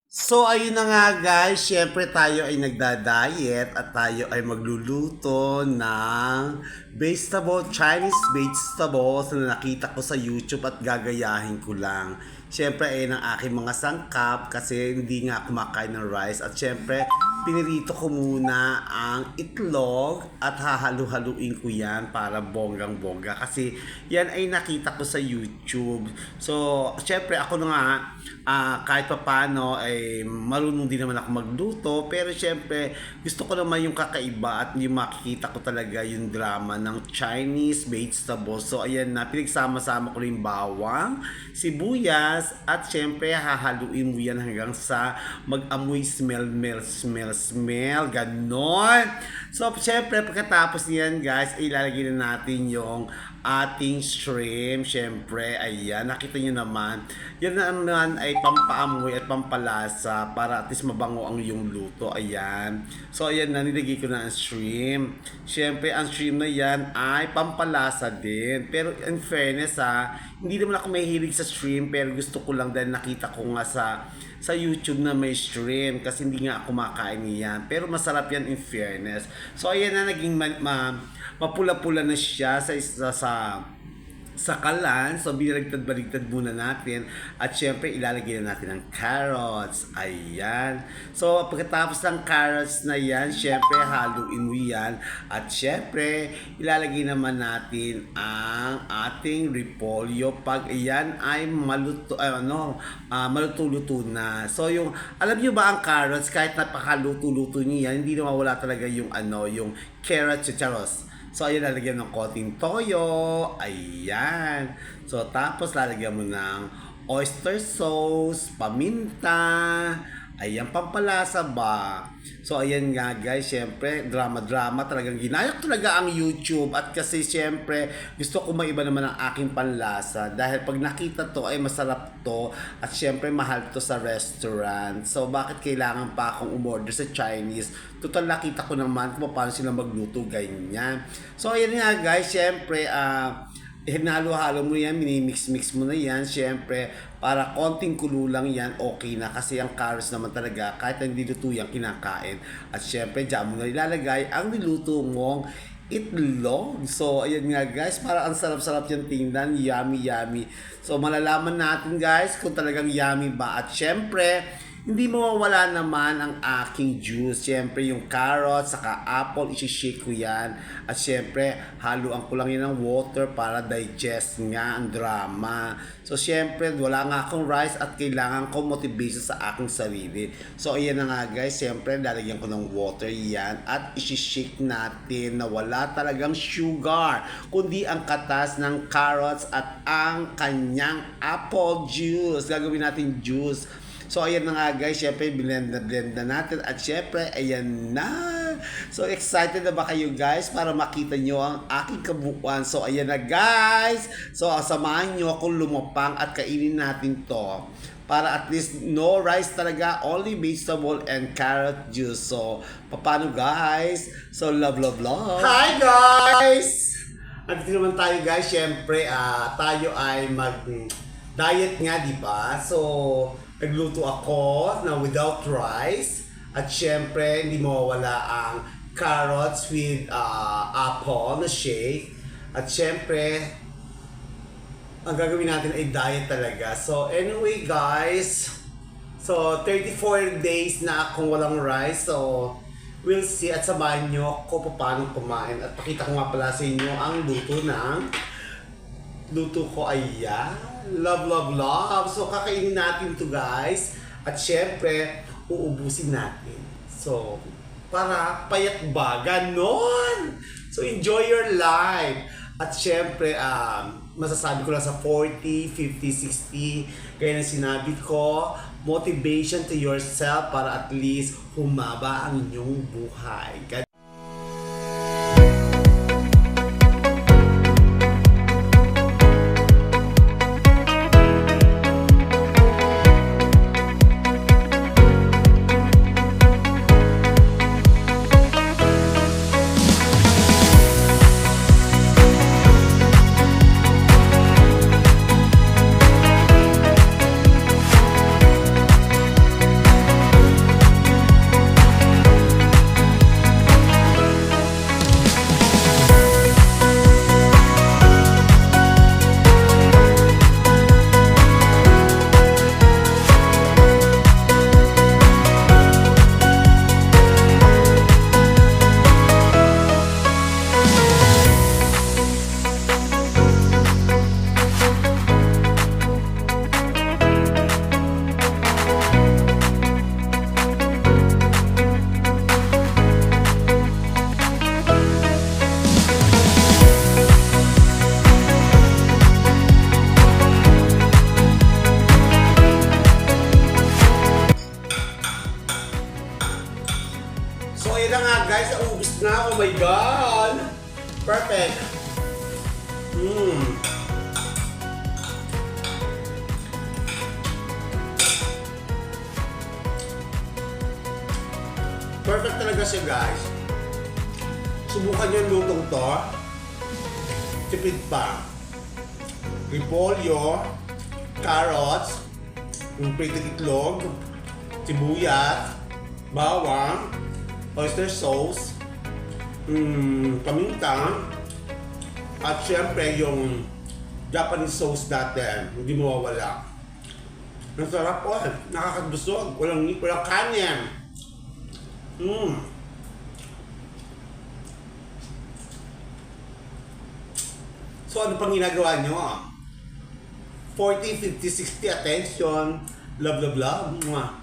So ayun na nga guys, syempre tayo ay nagda-diet at tayo ay magluluto ng Chinese vegetables na nakita ko sa YouTube at gagayahin ko lang. Syempre ay ang aking mga sangkap kasi hindi nga kumakain ng rice at syempre pinirito ko muna ang itlog at hahalu-haluin ko yan para bonggang-bongga kasi yan ay nakita ko sa YouTube. So syempre ako na nga kahit papaano ay marunong din naman ako magluto pero syempre gusto ko naman yung kakaiba at yung makikita ko talaga yung drama ng Chinese vegetables. So ayan na, pinagsama-sama ko rin bawang, sibuyas at syempre hahaluin mo yan hanggang sa mag-amoy smell ganon. So syempre pagkatapos niyan guys, ilalagay na natin yung ating shrimp. Syempre, ayan, nakita nyo naman. Yan naman ay pampaamoy at pampalasa para at least mabango ang yung luto. Ayan. So, ayan na, nilagay ko na ang shrimp. Syempre, ang shrimp na yan ay pampalasa din. Pero in fairness hindi naman ako mahilig sa shrimp pero gusto ko lang dahil nakita ko nga sa YouTube na may shrimp kasi hindi nga ako makain niyan. Pero masarap yan in fairness. So, ayan na, naging mapula-pula na siya sa kalan. So, binaligtad-baligtad muna natin. At syempre, ilalagay na natin ang carrots. Ayan. So, pagkatapos ng carrots na yan, syempre, haluin mo yan. At syempre, ilalagay naman natin ang ating repolyo. Pag iyan ay maluto-luto na. So, alam nyo ba ang carrots, kahit napakaluto-luto niya yan, hindi na mawala talaga yung carrot chicharos. So, ayun, lalagyan ng konting toyo. Ayan. So, tapos lalagyan mo ng oyster sauce, paminta. Ayan, pampalasa ba? So, ayan nga guys, syempre, drama-drama talagang ginayok talaga ang YouTube. At kasi syempre, gusto ko maiba naman ang aking panlasa. Dahil pag nakita to, ay masarap to. At syempre, mahal to sa restaurant. So, bakit kailangan pa akong umorder sa Chinese? Total, nakita ko naman kung paano sila magluto, ganyan. So, ayan nga guys, syempre, hinalo-halo mo yan, minimix-mix mo na yan, syempre, para konting kulo lang yan, okay na. Kasi ang carrots naman talaga, kahit hindi luto yan, kinakain. At syempre, dyan mo na ilalagay ang niluto mong itlog. So, ayan nga guys, para ang sarap-sarap yung tingnan, yummy. So, malalaman natin guys kung talagang yummy ba. At syempre, hindi mawawala naman ang aking juice. Siyempre, yung carrot, saka apple, isi-shake ko yan. At siyempre, haluan ko lang yan ng water para digest nga ang drama. So, siyempre, wala nga akong rice at kailangan ko motivation sa aking sarili. So, ayan na nga guys. Siyempre, lalagyan ko ng water yan. At isi-shake natin na wala talagang sugar, kundi ang katas ng carrots at ang kanyang apple juice. Gagawin natin juice. So, ayan na nga guys, syempre, blend na natin. At syempre, ayan na. So, excited na ba kayo guys para makita nyo ang aking kabuuan? So, ayan na guys. So, samahan nyo akong lumapang at kainin natin to. Para at least no rice talaga, only vegetable and carrot juice. So, paano guys? So, love. Hi guys! Nandito naman tayo guys. Syempre, tayo ay mag-diet nga, di ba? So, nagluto ako na without rice. At syempre, hindi mawawala ang carrots with apple na shake. At syempre, ang gagawin natin ay diet talaga. So anyway guys, so 34 days na akong walang rice. So we'll see at samahan nyo ako paano kumain. At pakita ko nga pala sa inyo ang luto ko. Ayan, love. So kakainin natin to guys. At syempre, uubusin natin. So, para payat ba? Ganon! So, enjoy your life. At syempre, masasabi ko lang sa 40, 50, 60, gaya ng sinabi ko, motivation to yourself para at least humaba ang inyong buhay. ayun na nga guys, naubos na. Oh my God! Perfect! Perfect talaga siya guys. Subukan nyo yung lutong to. Tipid pa. Repolyo, carrots, yung pritong itlog, sibuyas, bawang, oyster sauce, paminta, at syempre yung Japanese sauce natin, hindi mawawala. Ang sarap po, nakakabusog, walang kanin. So ano pang ginagawa nyo? 40, 50, 60 attention, love, love, love. Mwah.